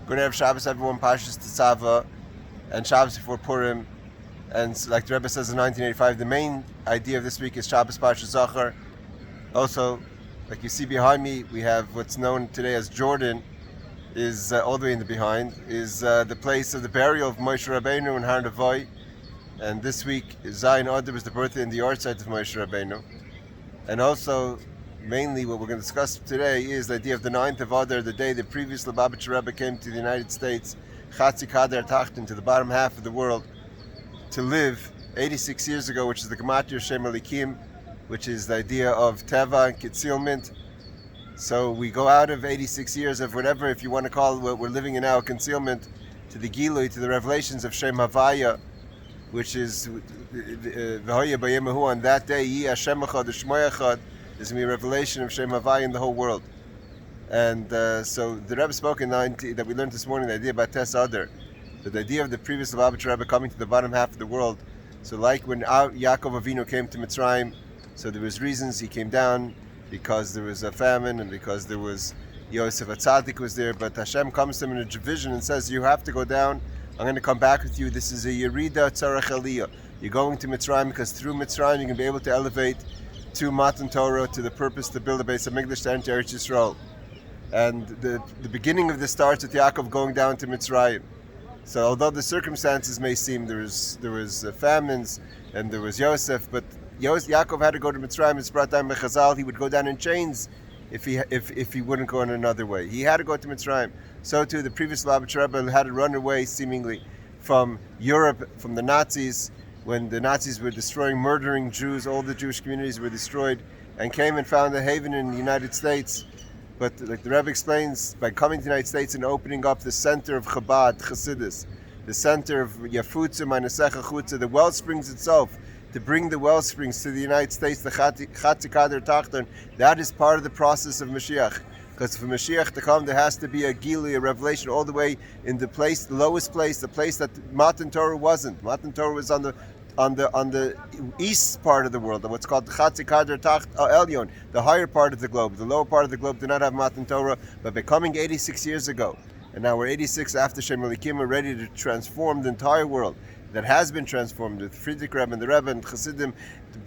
We're going to have Shabbos, everyone, Shabbos Tetzaveh, and Shabbos before Purim. And like the Rebbe says in 1985, the main idea of this week is Shabbos Zachor. Also, like you see behind me, we have what's known today as Jordan, is all the way in the behind, is the place of the burial of Moshe Rabbeinu in Har Nevoy. And this week, Zayin Adar was the birthday and the yahrzeit of Moshe Rabbeinu. And also, mainly what we're going to discuss today is the idea of the 9th of Adar, the day the previous Lubavitcher Rebbe came to the United States, Chatzi Kader Tachton, to the bottom half of the world, to live 86 years ago, which is the Gematria Shem Elikim, which is the idea of Teva and concealment. So we go out of 86 years of whatever, if you want to call what we're living in now, concealment, to the Gilui, to the revelations of Shem Havaya, which is V'hoya B'yemahu, on that day, Yi Hashem Echad, Shmoy Echad, there's going to be a revelation of Shem Havaya in the whole world. And so the Rebbe spoke in 90, that we learned this morning, the idea about Tes Adar, that the idea of the previous Lubavitcher Rebbe coming to the bottom half of the world. So like when Yaakov Avinu came to Mitzrayim, so there was reasons he came down, because there was a famine and because there was Yosef HaTzadik was there, but Hashem comes to him in a vision and says, you have to go down, I'm going to come back with you. This is a Yerida Tzarech Aliyah. You're going to Mitzrayim because through Mitzrayim you're going to be able to elevate to Matan Torah, to the purpose to build a base of Mikdash to enter Eretz Yisrael. And the beginning of this starts with Yaakov going down to Mitzrayim. So although the circumstances may seem there was famines and there was Yosef, but Yaakov had to go to Mitzrayim. It's brought down by Chazal. He would go down in chains if he wouldn't go in another way. He had to go to Mitzrayim. So too the previous Lubavitcher Rebbe had to run away seemingly from Europe, from the Nazis, when the Nazis were destroying, murdering Jews. All the Jewish communities were destroyed, and came and found a haven in the United States. But like the Rebbe explains, by coming to the United States and opening up the center of Chabad, Chassidus, the center of Yafutza, Manasecha Chutza, the wellsprings itself, to bring the wellsprings to the United States, the Chatzi Kader Tachton, that is part of the process of Mashiach. Because for Mashiach to come, there has to be a Gili, a revelation, all the way in the place, the lowest place, the place that Matan Torah wasn't. Matan Torah was on the east part of the world, what's called the Chatzi Kader Tacht Elyon, the higher part of the globe. The lower part of the globe did not have Matan Torah, but by coming 86 years ago, and now we're 86 after Shem Elikim, we're ready to transform the entire world that has been transformed with Friedrich Rebbe and the Rebbe and Chassidim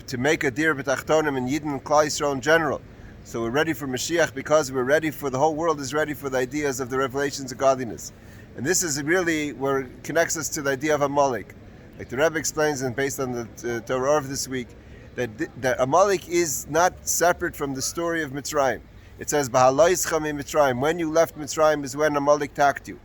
to make a dir b'tachtonim and Yidden and Klal Yisrael in general. So we're ready for Mashiach because we're ready for, the whole world is ready for the ideas of the revelations of godliness. And this is really where it connects us to the idea of Amalek. Like the Rebbe explains, and based on the Torah of this week, that Amalek is not separate from the story of Mitzrayim. It says, B'halayischa mi Mitzrayim, when you left Mitzrayim is when Amalek attacked you.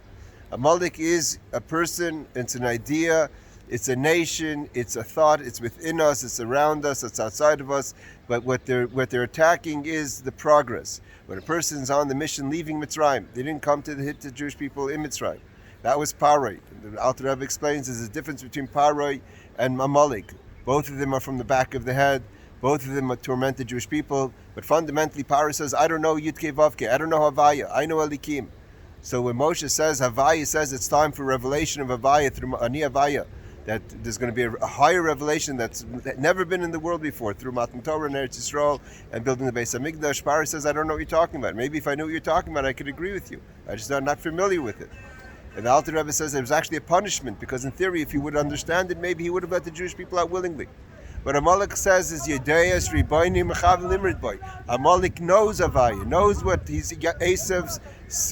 Amalek is a person, it's an idea, it's a nation, it's a thought, it's within us, it's around us, it's outside of us, but what they're attacking is the progress. When a person's on the mission leaving Mitzrayim, they didn't come to hit the Jewish people in Mitzrayim. That was Paroi. The Alter Rebbe explains there's a difference between Paroi and Amalek. Both of them are from the back of the head, both of them torment the Jewish people, but fundamentally Paroi says, I don't know Yudke Vavke, I don't know Havaya, I know Elikim. So when Moshe says Havaya, says it's time for revelation of Havaya through Ani Havaya, that there's going to be a higher revelation that's never been in the world before through Matan Torah and Eretz Yisrael and building the base of Mikdash. Paroi says, I don't know what you're talking about. Maybe if I knew what you're talking about, I could agree with you. I just am not familiar with it. And the Alter Rebbe says it was actually a punishment, because in theory, if he would understand it, maybe he would have let the Jewish people out willingly. What Amalek says is Yedeyas Riboini Mechav Limrid Boy. Amalek knows Havaya, knows what he's Esav's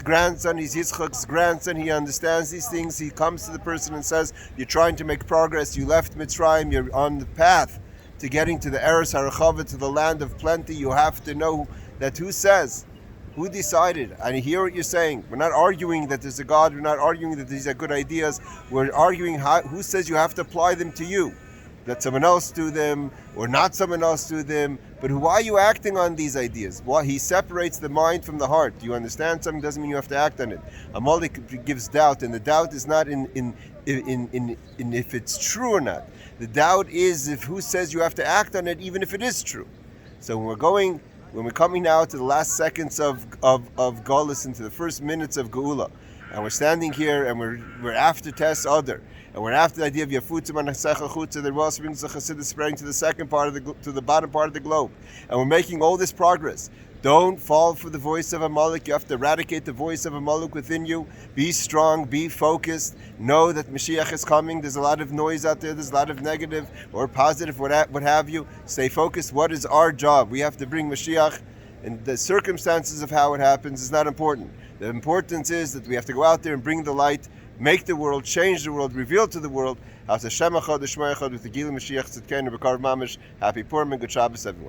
grandson, he's Yitzchak's grandson, he understands these things. He comes to the person and says, you're trying to make progress, you left Mitzrayim, you're on the path to getting to the Eretz HaRachava, to the land of plenty. You have to know that who says, who decided? I hear what you're saying. We're not arguing that there's a God, we're not arguing that these are good ideas, we're arguing who says you have to apply them to you. Let someone else do them, or not someone else do them. But why are you acting on these ideas? Why? He separates the mind from the heart. Do you understand something? Doesn't mean you have to act on it. Amalek gives doubt, and the doubt is not in if it's true or not. The doubt is if who says you have to act on it, even if it is true. So when we're coming now to the last seconds of Golus, into the first minutes of Geula, and we're standing here, and we're after Tes Oder, and we're after the idea of Yafutzim Anasecha Chutza, that also brings the Chassidus spreading to the second part to the bottom part of the globe, and we're making all this progress. Don't fall for the voice of Amalek. You have to eradicate the voice of Amalek within you. Be strong, be focused. Know that Mashiach is coming. There's a lot of noise out there. There's a lot of negative or positive, what have you. Stay focused. What is our job? We have to bring Mashiach, and the circumstances of how it happens is not important. The importance is that we have to go out there and bring the light, make the world, change the world, reveal to the world. With the Gila Mashiach Tzidkenu B'Karv Mamish. Happy Purim and good Shabbos, everyone.